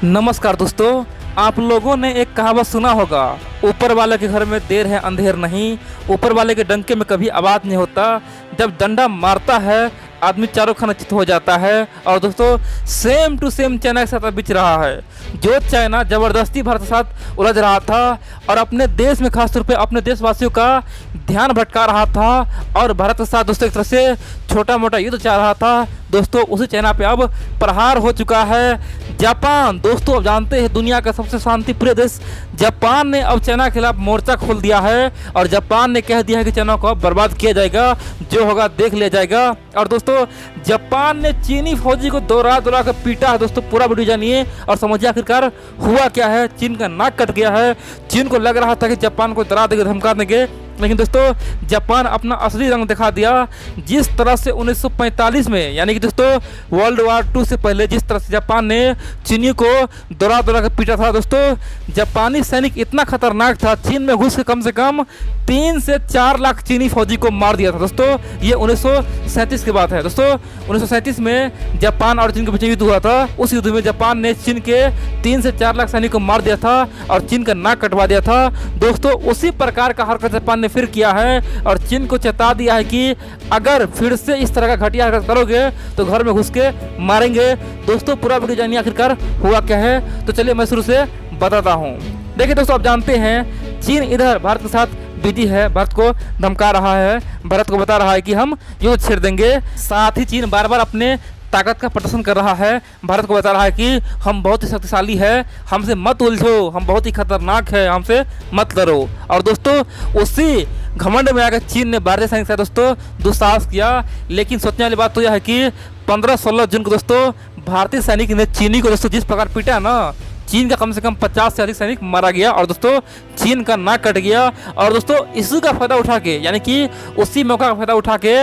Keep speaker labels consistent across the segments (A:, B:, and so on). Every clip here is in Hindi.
A: नमस्कार दोस्तों, आप लोगों ने एक कहावत सुना होगा, ऊपर वाले के घर में देर है अंधेर नहीं। ऊपर वाले के डंके में कभी आवाज़ नहीं होता। जब डंडा मारता है आदमी चारों खाना चित हो जाता है। और दोस्तों सेम टू सेम चाइना के साथ बिच रहा है। जो चाइना ज़बरदस्ती भारत के साथ उलझ रहा था और अपने देश में खासतौर पे अपने देशवासियों का ध्यान भटका रहा था और भारत के साथ दोस्तों एक तरह से छोटा मोटा युद्ध चल रहा था। दोस्तों उसी चाइना पे अब प्रहार हो चुका है। जापान, दोस्तों अब जानते हैं दुनिया का सबसे शांतिप्रिय देश जापान ने अब चाइना के खिलाफ मोर्चा खोल दिया है और जापान ने कह दिया है कि चाइना को अब बर्बाद किया जाएगा, जो होगा देख लिया जाएगा। और दोस्तों जापान ने चीनी फौजी को दौड़ा कर पीटा है। दोस्तों पूरा वीडियो जानिए और समझिए आखिरकार हुआ क्या है। चीन का नाक कट गया है। चीन को लग रहा था कि जापान को डरा देंगे, धमका देंगे, लेकिन दोस्तों जापान अपना असली रंग दिखा दिया। जिस तरह से 1945 में यानी कि दोस्तों वर्ल्ड वार 2 से पहले जिस तरह से जापान ने चीनी को दौड़ा कर पीटा था, दोस्तों जापानी सैनिक इतना खतरनाक था, चीन में घुस के कम से कम 3 से 4 लाख चीनी फौजी को मार दिया था। दोस्तों ये 1937 की बात है। दोस्तों 1937 में जापान और चीन के बीच युद्ध हुआ था। उस युद्ध में जापान ने चीन के 3 से 4 लाख सैनिक को मार दिया था और चीन का नाक कटवा दिया था। दोस्तों उसी प्रकार का हरकत जापान ने फिर किया है और चीन को चेता दिया है कि अगर फिर से इस तरह का घटिया हरकत करोगे तो घर में घुस के मारेंगे। दोस्तों पूरा वीडियो जानिए आखिरकार हुआ क्या है। तो चलिए मैं शुरू से बताता हूँ। देखिए दोस्तों, आप जानते हैं चीन इधर भारत के साथ बिजी है, भारत को धमका रहा है, भारत को बता रहा है कि हम युद्ध छेड़ देंगे। साथ ही चीन बार बार अपने ताकत का प्रदर्शन कर रहा है, भारत को बता रहा है कि हम बहुत ही शक्तिशाली है, हमसे मत उलझो, हम बहुत ही खतरनाक है, हमसे मत लड़ो। और दोस्तों उसी घमंड में आकर चीन ने भारतीय सैनिक से दोस्तों दुस्साहस किया। लेकिन सोचने वाली बात तो यह है कि 15-16 जून को दोस्तों भारतीय सैनिक ने चीनी को दोस्तों जिस प्रकार पीटा ना, चीन का कम से कम 50 से अधिक सैनिक मारा गया और दोस्तों चीन का नाक कट गया। और दोस्तों इसी का फायदा उठा के यानी कि उसी मौका का फायदा उठा के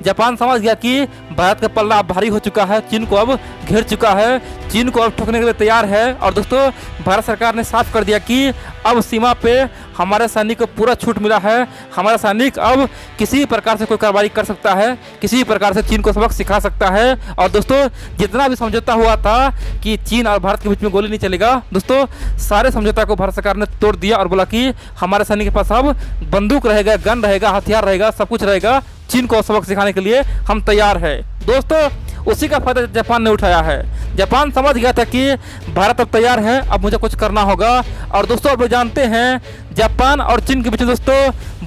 A: जापान समझ गया कि भारत का पल्ला अब भारी हो चुका है, चीन को अब घेर चुका है, चीन को अब ठोकने के लिए तैयार है। और दोस्तों भारत सरकार ने साफ कर दिया कि अब सीमा पे हमारे सैनिक को पूरा छूट मिला है। हमारा सैनिक अब किसी प्रकार से कोई कार्रवाई कर सकता है, किसी प्रकार से चीन को सबक सिखा सकता है। और दोस्तों जितना भी समझौता हुआ था कि चीन और भारत के बीच में गोली नहीं चलेगा, दोस्तों सारे समझौता को भारत सरकार ने तोड़ दिया और बोला कि हमारे सैनिक के पास अब बंदूक रहेगा, गन रहेगा, हथियार रहेगा, सब कुछ रहेगा। चीन को सबक सिखाने के लिए हम तैयार है। दोस्तों उसी का फायदा जापान ने उठाया है। जापान समझ गया था कि भारत अब तैयार है, अब मुझे कुछ करना होगा। और दोस्तों अब जानते हैं जापान और चीन के बीच दोस्तों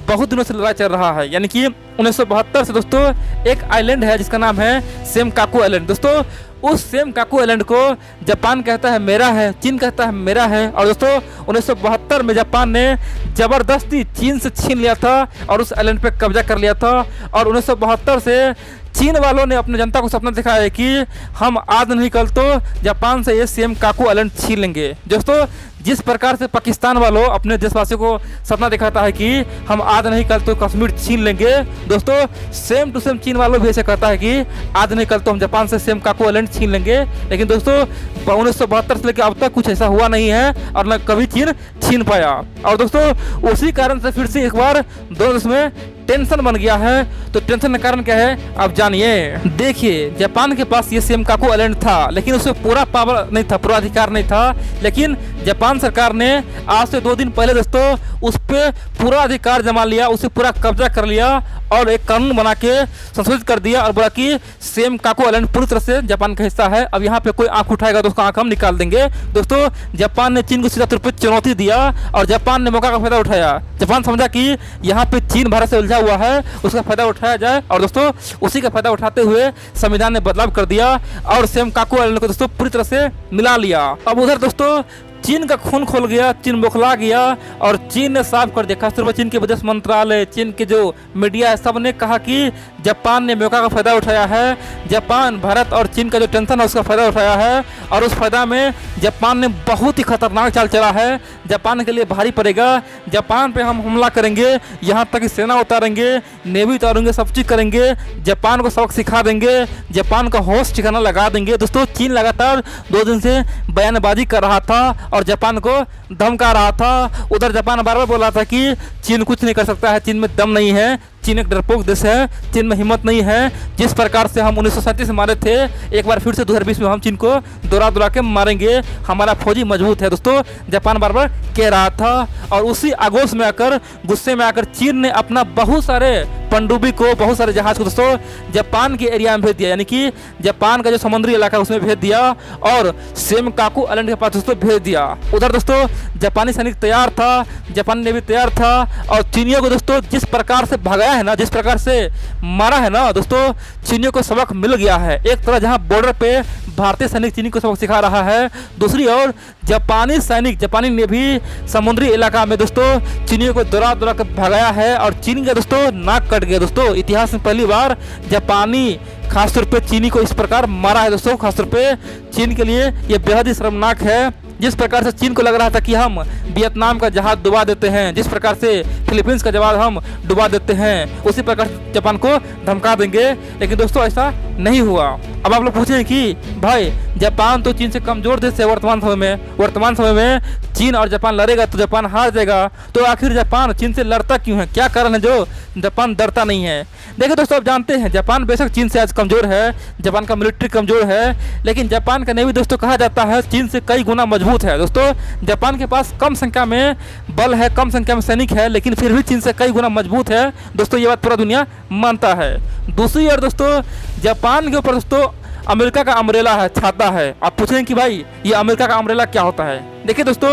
A: बहुत दिनों से लड़ाई चल रहा है। यानी कि 1972 से दोस्तों एक आइलैंड है जिसका नाम है सेमकाकू आइलैंड। दोस्तों उस सेमकाकू आइलैंड को जापान कहता है मेरा है, चीन कहता है मेरा है। और दोस्तों 1972 में जापान ने ज़बरदस्ती चीन से छीन लिया था और उस आइलैंड पे कब्जा कर लिया था। और 1972 से चीन वालों ने अपने जनता को सपना दिखाया है कि हम आज नहीं कल तो जापान से ये सेमकाकू आइलैंड छीन लेंगे। दोस्तों जिस प्रकार से पाकिस्तान वालों अपने देशवासियों को सपना दिखाता है कि हम आज नहीं कल तो कश्मीर छीन लेंगे, दोस्तों सेम टू सेम चीन वालों भी ऐसे कहता है कि आज नहीं कल तो हम जापान से सेमकाकू आइलैंड छीन लेंगे। लेकिन दोस्तों 1972 से लेकर अब तक कुछ ऐसा हुआ नहीं है और न कभी चीन छीन पाया। और दोस्तों उसी कारण से फिर से एक बार दोनों देश में टेंशन बन गया है। तो टेंशन का कारण क्या है आप जानिए। देखिए जापान के पास ये सेमकाकू आइलैंड था, लेकिन उसमें पूरा पावर नहीं था, पूरा अधिकार नहीं था। लेकिन जापान सरकार ने आज से 2 दिन पहले दोस्तों उस पर पूरा अधिकार जमा लिया, उसे पूरा कब्जा कर लिया और एक कानून बना के संशोधित कर दिया और बोला कि सेमकाकू आइलैंड पूरी तरह से जापान का हिस्सा है। अब यहाँ पे कोई आंख उठाएगा तो उसका आंख हम निकाल देंगे। दोस्तों जापान ने चीन को सीधा तौर पर चुनौती दिया और जापान ने मौका का फायदा उठाया। जापान समझा कि यहाँ पे चीन भारत से उलझा हुआ है, उसका फायदा उठाया जाए। और दोस्तों उसी का फायदा उठाते हुए संविधान ने बदलाव कर दिया और सेमकाकू आइलैंड को दोस्तों पूरी तरह से मिला लिया। अब उधर दोस्तों चीन का खून खोल गया, चीन बौखला गया और चीन ने साफ कर दिया। खासतौर पर चीन के विदेश मंत्रालय, चीन के जो मीडिया है, सब ने कहा कि जापान ने मौका का फायदा उठाया है। जापान भारत और चीन का जो टेंशन है उसका फायदा उठाया है और उस फायदा में जापान ने बहुत ही खतरनाक चाल चला है। जापान के लिए भारी पड़ेगा, जापान पे हम हमला करेंगे, यहाँ तक कि सेना उतारेंगे, नेवी उतारेंगे, सब चीज़ करेंगे, जापान को सबक सिखा देंगे, जापान का होश ठिकाना लगा देंगे। दोस्तों चीन लगातार 2 दिन से बयानबाजी कर रहा था और जापान को धमका रहा था। उधर जापान बार बार बोल रहा था कि चीन कुछ नहीं कर सकता है, चीन में दम नहीं है, चीन एक डरपोक देश है, चीन में हिम्मत नहीं है। जिस प्रकार से हम 1937 में मारे थे, एक बार फिर से 2020 में हम चीन को दोहरा के मारेंगे, हमारा फौजी मजबूत है। दोस्तों जापान बार बार कह रहा था और उसी आगोश में आकर, गुस्से में आकर चीन ने अपना बहुत सारे पनडुब्बी को, बहुत सारे जहाज को दोस्तों जापान के एरिया में भेज दिया, यानी कि जापान का जो समुद्री इलाका उसमें भेज दिया और सेमकाकू आइलैंड के पास दोस्तों भेज दिया। उधर दोस्तों जापानी सैनिक तैयार था, जापानी नेवी तैयार था और चीनियों को दोस्तों जिस प्रकार से भगाया है ना, जिस प्रकार से मारा है ना दोस्तों, चीनियों को सबक मिल गया है। एक तरह जहां बॉर्डर पे भारतीय सैनिक चीनी को सबक सिखा रहा है, दूसरी ओर जापानी सैनिक, जापानी नेवी समुद्री इलाका में दोस्तों चीनियों को दौड़ा कर भगाया है और चीन का दोस्तों नाक कट गया। दोस्तों इतिहास में पहली बार जापानी खासतौर पे चीनी को इस प्रकार मारा है। दोस्तों खासतौर पे चीन के लिए ये बेहद ही शर्मनाक है। जिस प्रकार से चीन को लग रहा था कि हम वियतनाम का जहाज डुबा देते हैं, जिस प्रकार से फिलीपींस का जहाज हम डुबा देते हैं, उसी प्रकार से जापान को धमका देंगे, लेकिन दोस्तों ऐसा नहीं हुआ। अब आप लोग पूछें कि भाई जापान तो चीन से कमजोर देश है वर्तमान समय में चीन और जापान लड़ेगा तो जापान हार जाएगा, तो आखिर जापान चीन से लड़ता क्यों है, क्या कारण है जो जापान डरता नहीं है? देखिए दोस्तों, आप जानते हैं जापान बेशक चीन से आज कमजोर है, जापान का मिलिट्री कमजोर है, लेकिन जापान का नेवी दोस्तों कहा जाता है चीन से कई गुना मजबूत है। दोस्तों जापान के पास कम संख्या में बल है, कम संख्या में सैनिक है, लेकिन फिर भी चीन से कई गुना मजबूत है। दोस्तों ये बात पूरा दुनिया मानता है। दूसरी ओर दोस्तों जापान के ऊपर दोस्तों अमेरिका का अम्ब्रेला है, छाता है। आप पूछेंगे कि भाई ये अमेरिका का अम्ब्रेला क्या होता है? देखिए दोस्तों,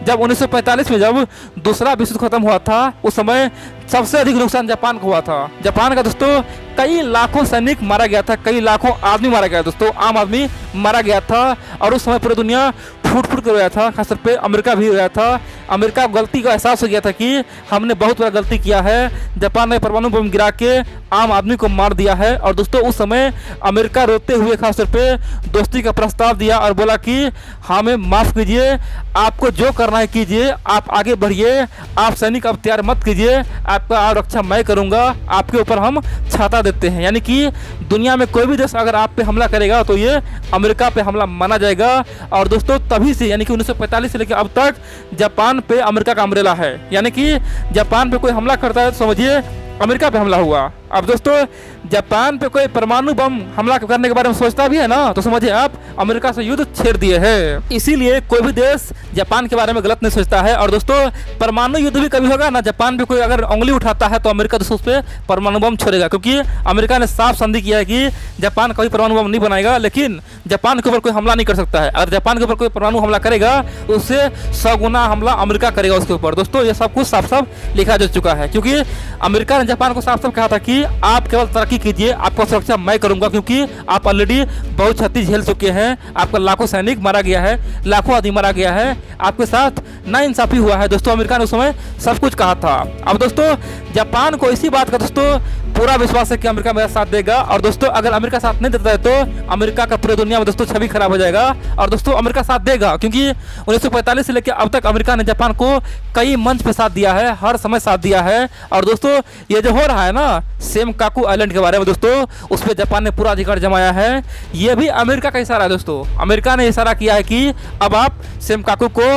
A: जब 1945 में जब दूसरा विश्व युद्ध खत्म हुआ था, उस समय सबसे अधिक नुकसान जापान को हुआ था। जापान का दोस्तों कई लाखों सैनिक मारा गया था, कई लाखों आदमी मारा गया दोस्तों, आम आदमी मारा गया था और उस समय पूरी दुनिया फूट कर रोया था, खासतौर पे अमेरिका भी रोया था। अमेरिका को गलती का एहसास हो गया था कि हमने बहुत बड़ा गलती किया है, जापान ने परमाणु बम गिरा के आम आदमी को मार दिया है। और दोस्तों उस समय अमेरिका रोते हुए खासतौर पे दोस्ती का प्रस्ताव दिया और बोला कि हमें माफ़ कीजिए, आपको जो करना है कीजिए, आप आगे बढ़िए, आप सैनिक अब तैयार मत कीजिए, आपका रक्षा मैं करूंगा, आपके ऊपर हम छाता देते हैं। यानी कि दुनिया में कोई भी देश अगर आप पे हमला करेगा तो ये अमेरिका पे हमला माना जाएगा। और दोस्तों तभी से यानी कि 1945 से लेकर अब तक जापान पे अमेरिका का अम्ब्रेला है, यानी कि जापान पे कोई हमला करता है तो समझिए अमेरिका पे हमला हुआ। अब दोस्तों जापान पे कोई परमाणु बम हमला करने के बारे में सोचता भी है ना, तो समझिए आप अमेरिका से युद्ध छेड़ दिए हैं। इसीलिए कोई भी देश जापान के बारे में गलत नहीं सोचता है। और दोस्तों परमाणु युद्ध भी कभी होगा ना, जापान पे कोई अगर उंगली उठाता है तो अमेरिका दोस्तों उस पर परमाणु बम छोड़ेगा, क्योंकि अमेरिका ने साफ संधि किया है कि जापान कभी परमाणु बम नहीं बनाएगा, लेकिन जापान के ऊपर कोई हमला नहीं कर सकता है। अगर जापान के ऊपर कोई परमाणु हमला करेगा तो उससे 100 गुना हमला अमेरिका करेगा उसके ऊपर। दोस्तों ये सब कुछ साफ साफ लिखा जा चुका है, क्योंकि अमेरिका ने जापान को साफ साफ कहा था कि आप केवल तरक्की कीजिए, आपको सुरक्षा मैं करूंगा, क्योंकि आप ऑलरेडी बहुत क्षति झेल चुके हैं, आपका लाखों सैनिक मारा गया है, लाखों आदमी मारा गया है, आपके साथ नाइंसाफी हुआ है। दोस्तों अमेरिका ने उस समय सब कुछ कहा था। अब दोस्तों जापान को इसी बात का दोस्तों पूरा विश्वास है कि अमेरिका मेरा साथ देगा। और दोस्तों अगर अमेरिका साथ नहीं देता है तो अमेरिका का पूरी दुनिया में दोस्तों छवि खराब हो जाएगा। और दोस्तों अमेरिका साथ देगा, क्योंकि 1945 से लेकर अब तक अमेरिका ने जापान को कई मंच पे साथ दिया है, हर समय साथ दिया है। और दोस्तों ये जो हो रहा है ना सेमकाकू आइलैंड के बारे में, दोस्तों उस पर जापान ने पूरा अधिकार जमाया है। ये भी अमेरिका का इशारा है। दोस्तों अमेरिका ने इशारा किया है कि अब आप सेमकाकू को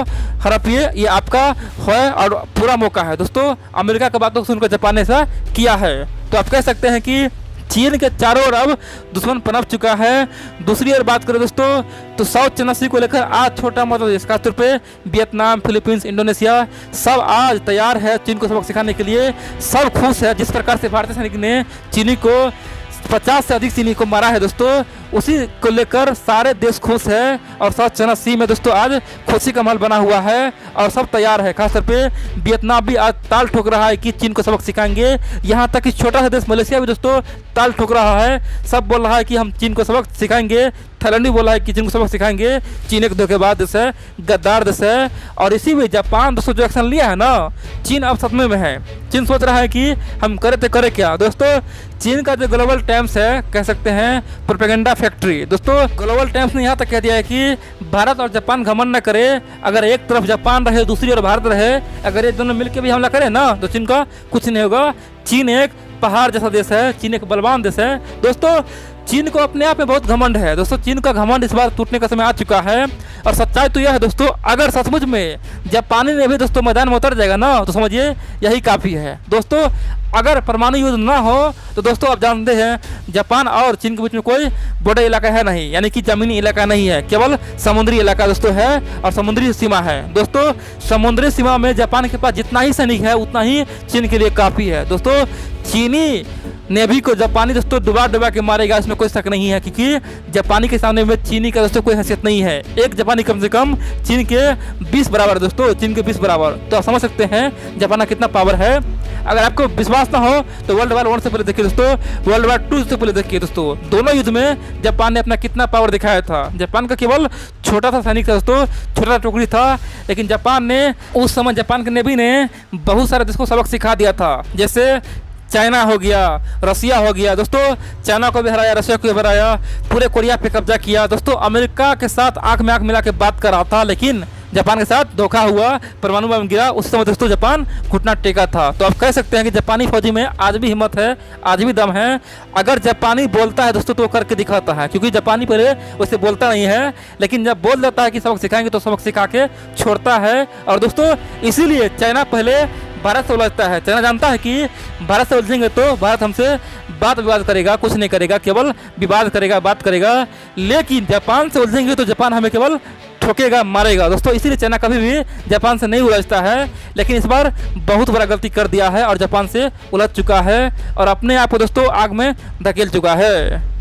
A: हड़पिए, ये आपका है और पूरा मौका है। दोस्तों अमेरिका की बातों को सुनकर जापान ने ऐसा किया है। तो आप कह सकते हैं कि चीन के चारों ओर अब दुश्मन पनप चुका है। दूसरी ओर बात करें दोस्तों तो साउथ चाइना सी को लेकर आज छोटा मोटा देश खासतौर पे वियतनाम, फिलीपींस, इंडोनेशिया सब आज तैयार है चीन को सबक सिखाने के लिए। सब खुश है जिस प्रकार से भारतीय सैनिक ने चीनी को 50 से अधिक चीनी को मारा है। दोस्तों उसी को लेकर सारे देश खुश है और साउथ चाइना सी में दोस्तों आज खुशी का माहौल बना हुआ है और सब तैयार है। खासतौर पे वियतनाम भी आज ताल ठोक रहा है कि चीन को सबक सिखाएंगे। यहाँ तक कि छोटा सा देश मलेशिया भी दोस्तों ताल ठोक रहा है, सब बोल रहा है कि हम चीन को सबक सिखाएंगे। थाईलैंड भी बोला है कि चीन को सबक सिखाएंगे। चीन एक धोखेबाज देश है, गद्दार देश है। और इसी में जापान दोस्तों जो एक्शन लिया है ना, चीन अब सदमे में है। चीन सोच रहा है कि हम करे तो करे क्या। दोस्तों चीन का जो ग्लोबल टाइम्स है, कह सकते हैं प्रोपेगेंडा फैक्ट्री। दोस्तों ग्लोबल टाइम्स ने यहाँ तक कह दिया है कि भारत और जापान घमंड न करे, अगर एक तरफ जापान रहे दूसरी ओर भारत रहे, अगर ये दोनों मिलकर भी हमला करें ना तो चीन का कुछ नहीं होगा। चीन एक पहाड़ जैसा देश है, चीन एक बलवान देश है। दोस्तों चीन को अपने आप में बहुत घमंड है दोस्तों। चीन का घमंड इस बार टूटने का समय आ चुका है। और सच्चाई तो यह है दोस्तों, अगर सचमुच में जापानी ने भी दोस्तों मैदान में उतर जाएगा ना, तो समझिए यही काफ़ी है दोस्तों। अगर परमाणु युद्ध ना हो तो दोस्तों आप जानते हैं जापान और चीन के बीच में कोई बॉर्डर इलाका है नहीं, यानी कि ज़मीनी इलाका नहीं है, केवल समुद्री इलाका दोस्तों है और समुद्री सीमा है दोस्तों। समुद्री सीमा में जापान के पास जितना ही सैनिक है उतना ही चीन के लिए काफ़ी है दोस्तों। चीनी नेवी को जापानी दोस्तों डुबा के मारेगा, इसमें कोई शक नहीं है, क्योंकि जापानी के सामने में चीनी का दोस्तों कोई हैसियत नहीं है। एक जापानी कम से कम चीन के 20 बराबर दोस्तों, चीन के 20 बराबर। तो आप समझ सकते हैं जापान का कितना पावर है। अगर आपको विश्वास ना हो तो वर्ल्ड वार 1 से पहले देखिए दोस्तों, वर्ल्ड वार 2 से पहले देखिए दोस्तों। दोनों युद्ध में जापान ने अपना कितना पावर दिखाया था। जापान का केवल छोटा सा सैनिक था दोस्तों, छोटा टुकड़ी था, लेकिन जापान ने उस समय जापान के नेवी ने बहुत सारे देश को सबक सिखा दिया था। जैसे चाइना हो गया, रसिया हो गया दोस्तों, चाइना को भी हराया, रसिया को भी हराया, पूरे कोरिया पे कब्जा किया दोस्तों। अमेरिका के साथ आंख में आंख मिला के बात कर रहा था, लेकिन जापान के साथ धोखा हुआ, परमाणु बम गिरा। उस समय दोस्तों जापान घुटना टेका था। तो आप कह सकते हैं कि जापानी फौजी में आज भी हिम्मत है, आज भी दम है। अगर जापानी बोलता है दोस्तों तो वो करके दिखाता है, क्योंकि जापानी पहले वैसे बोलता नहीं है, लेकिन जब बोल देता है कि सबक सिखाएंगे तो सबक सिखा के छोड़ता है। और दोस्तों इसीलिए चाइना पहले भारत से उलझता है। चाइना जानता है कि भारत से उलझेंगे तो भारत हमसे बात विवाद करेगा, कुछ नहीं करेगा, केवल विवाद करेगा, बात करेगा। लेकिन जापान से उलझेंगे तो जापान हमें केवल ठोकेगा, मारेगा दोस्तों। इसीलिए चाइना कभी भी जापान से नहीं उलझता है, लेकिन इस बार बहुत बड़ा गलती कर दिया है और जापान से उलझ चुका है और अपने आप को दोस्तों आग में धकेल चुका है।